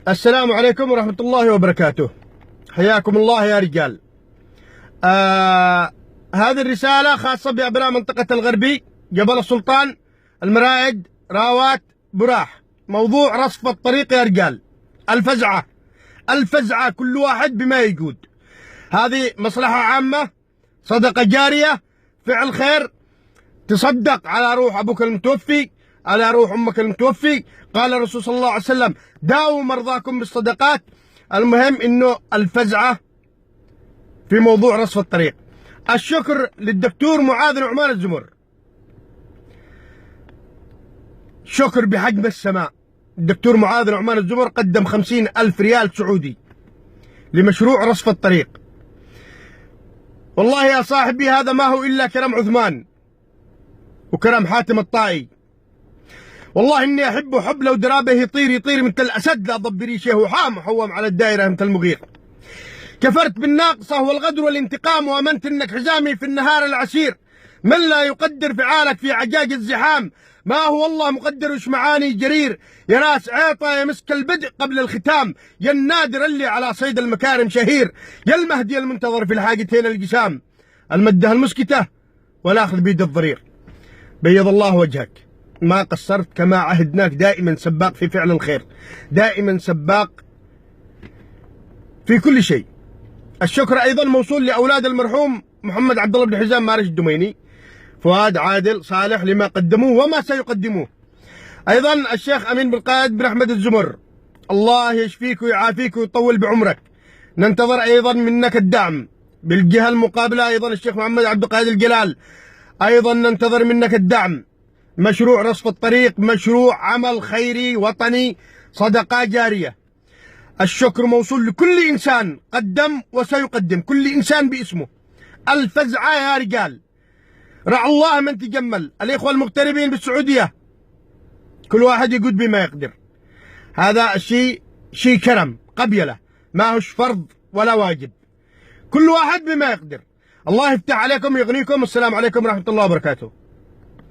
السلام عليكم ورحمة الله وبركاته. حياكم الله يا رجال. هذه الرسالة خاصة بأبناء منطقة الغربي، جبل السلطان، المرايد، راوات، براح. موضوع رصف الطريق يا رجال. الفزعة كل واحد بما يجود. هذه مصلحة عامة، صدقة جارية، فعل خير. تصدق على روح أبوك المتوفي، على روح أمك المتوفي. قال الرسول صلى الله عليه وسلم: داووا مرضاكم بالصدقات. المهم إنه الفزعة في موضوع رصف الطريق. الشكر للدكتور معاذ نعمان الزمر، شكر بحجم السماء. الدكتور معاذ نعمان الزمر قدم 50,000 ريال سعودي لمشروع رصف الطريق. والله يا صاحبي هذا ما هو إلا كرم عثمان وكرم حاتم الطائي. والله إني أحبه حب لو درابه يطير مثل الأسد، لا ضب ريشه وحام وحوم على الدائرة مثل المغير. كفرت بالناقصة والغدر والانتقام، وأمنت إنك حزامي في النهار العسير. من لا يقدر فعالك في عجاج الزحام، ما هو والله مقدر وش معاني جرير. يا ناس عيطة يا مسك البدء قبل الختام، يا النادر اللي على صيد المكارم شهير، يا المهدي المنتظر في الحاجتين الجسام، المده المسكتة والآخذ بيد الضرير. بيض الله وجهك، ما قصرت كما عهدناك، دائما سباق في فعل الخير، دائما سباق في كل شيء. الشكر أيضا موصول لأولاد المرحوم محمد عبد الله بن حزام مارش الدميني، فؤاد، عادل، صالح، لما قدموه وما سيقدموه. أيضا الشيخ أمين بن قائد بن أحمد الزمر، الله يشفيك ويعافيك ويطول بعمرك. ننتظر أيضا منك الدعم. بالجهة المقابلة أيضا الشيخ محمد عبد القادر الجلال، أيضا ننتظر منك الدعم. مشروع رصف الطريق مشروع عمل خيري وطني، صدقة جارية. الشكر موصول لكل إنسان قدم وسيقدم، كل إنسان باسمه. الفزعة يا رجال، رعى الله من تجمل. الإخوة المغتربين بالسعودية كل واحد يقود بما يقدر. هذا شيء كرم قبيلة، ما هوش فرض ولا واجب، كل واحد بما يقدر. الله يفتح عليكم ويغنيكم. السلام عليكم ورحمة الله وبركاته.